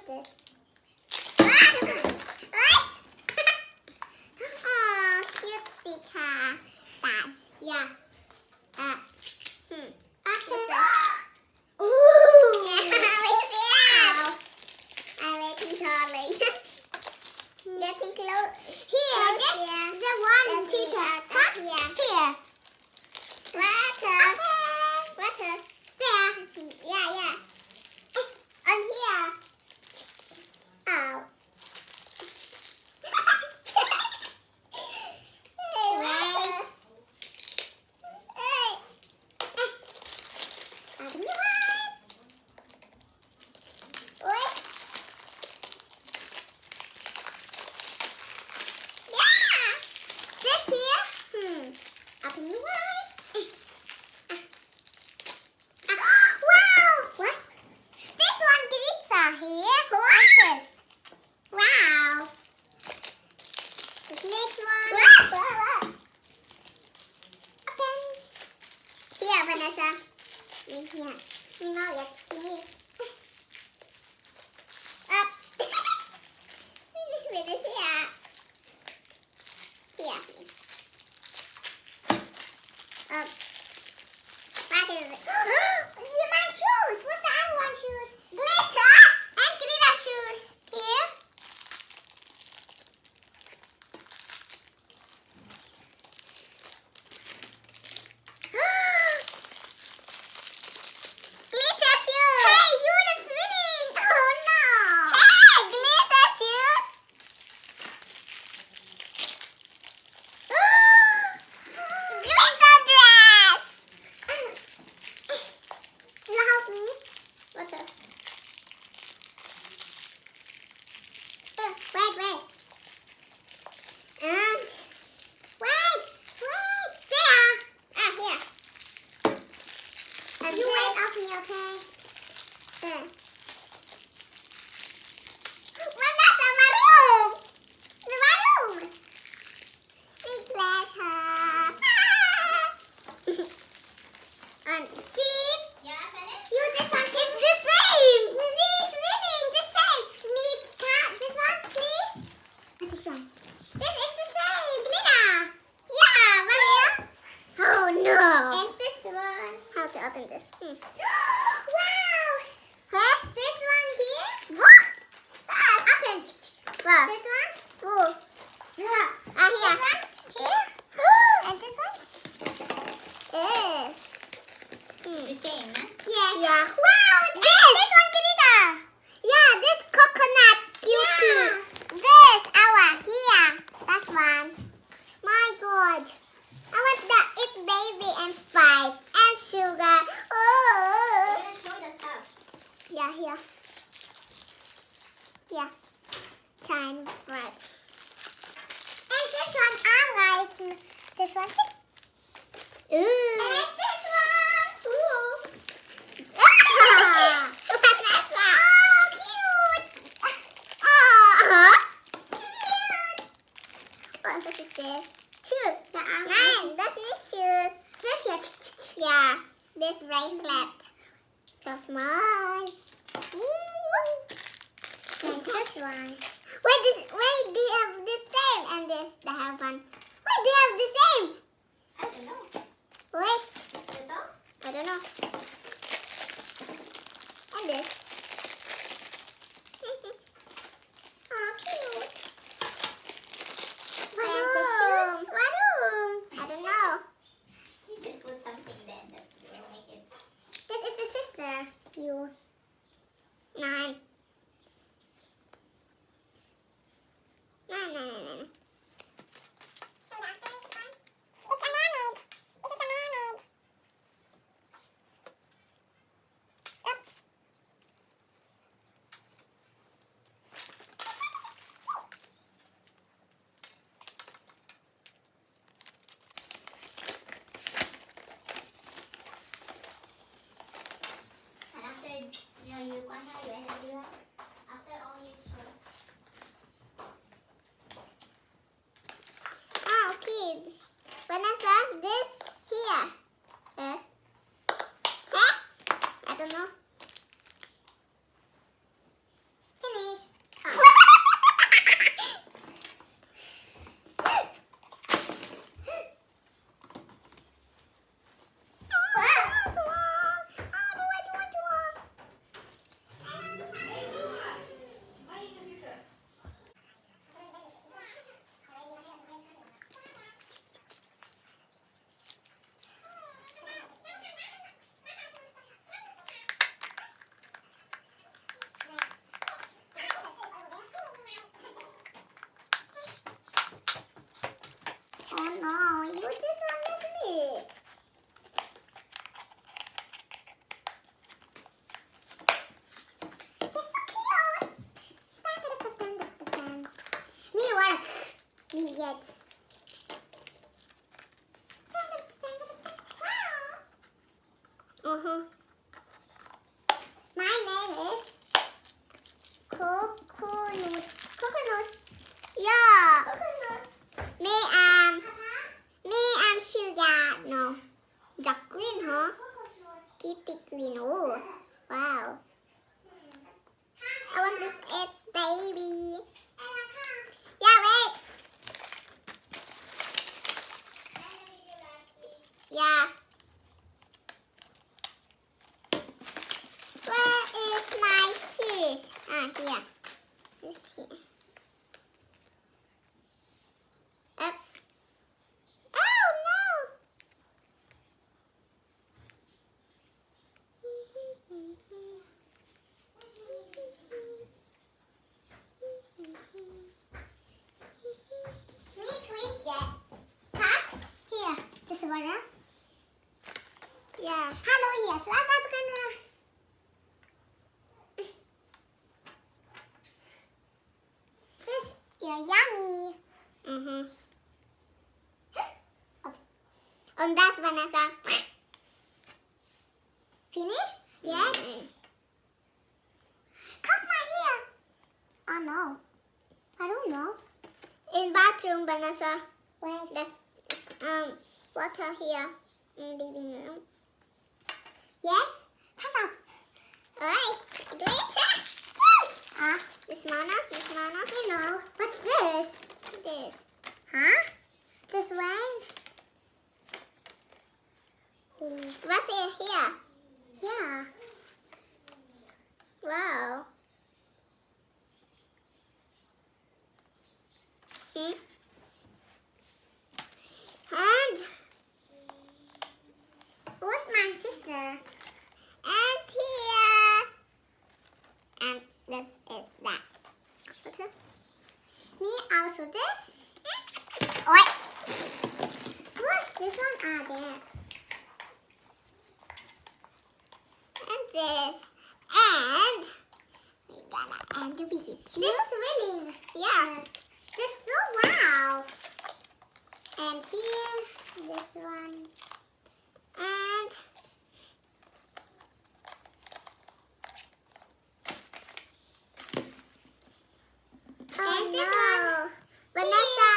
this? Oh, cute sticker. That's, yeah. Ooh! Yeah, I'm waiting, darling. Getting close. Here, the one teacher. Here. Water. There. Yeah. On here. Oh. Hey, water. Hey. Open your eyes. Wait. Yeah. This here. Open your eyes. Wow. What? This one glitter here. What's this? Wow. This next one. Open. Here, Vanessa. In here. You know it. Up. Finish here. Here. Up. What is it? My shoes. What's the other one shoes? Glitter and glitter shoes. Here. Glitter shoes. Hey, you're swimming. Oh no. Hey, glitter shoes. Glitter dress. Can you help me? What's up? Wait. Wait. There. Here. And you wait off me, okay? There. Vanessa, my room. My room. Big letter. And keep. Yeah, finished? You, this one is the same. This feeling the same. Need this one, please. What's this one? This is the same. Glitter. Yeah, Maria. Oh no. And this one. How to open this? Wow. Huh? This one here. What? Open. Wow. This one. Oh. Here. This one. Here. And this one. The same, huh? Yeah. Wow, this one glitter. Yeah, this coconut cutie. This our here. That's one. My God. I want the it baby and spice and sugar. I'm Oh. gonna show the stuff. Yeah, here. Yeah. Shine bright. And this one I like. This one too. Ooh. And this one. Ooh. Oh, cute. Cute. What is this? Shoes. Nine. That's new shoes. This here. Yeah. This bracelet. So small. And this one. Wait, they have the same. And this, they have one. Wait, they have the same. I don't know. Wait, That's all? I don't know. And this. Oh, cute. And the shoes. What room? I don't know. You just put something there that will make it. This is the sister. You. 9. No. So that's the one. It's a mermaid. This is a mermaid. Oops. And after you want how you end up doing after all you show. Oh, kid. Vanessa, this here. Huh? I don't know. Finish. yet. Uh-huh. My name is Coconut. Coconut. Yeah. Coconut. Me, I'm Sugar. No. Duck Queen, huh? Kitty Queen. Oh, wow. I want this edge, baby. Yeah, wait. Yeah. Where is my shoes? Ah, here. It's here. Oops. Oh, no. Me tweet yet. Cut. Here. This water. Yeah. Halo, yes. Selamat kena. This, yeah, yummy. Mm-hmm. Oops. And that's Vanessa. Finish? Yeah. Cut my hair. Oh no. I don't know. In bathroom, Vanessa. Where? There's water here in living room. Yes? Pass up. Alright. Glitter. This mana. You know. What's this? This. Huh? This rain? What's it here? Yeah. Wow. And who's my sister? And here. And this is that. Okay. Me also this. Wait. What's this one? Ah, there. And this. And we gotta end the video. This is winning. Yeah. This is so wow. And here, this one. And this one. Vanessa,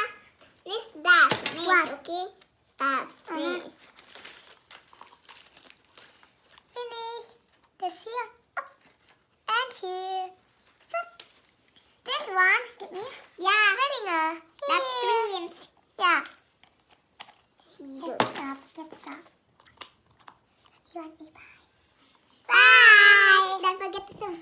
that's me, what? Okay? That's me. Finish. This here. And here. This one. Get me? Yeah. Zwillinger. That's twins. Yeah. See you. Let's stop. You want me? Bye. Bye. Don't forget to zoom.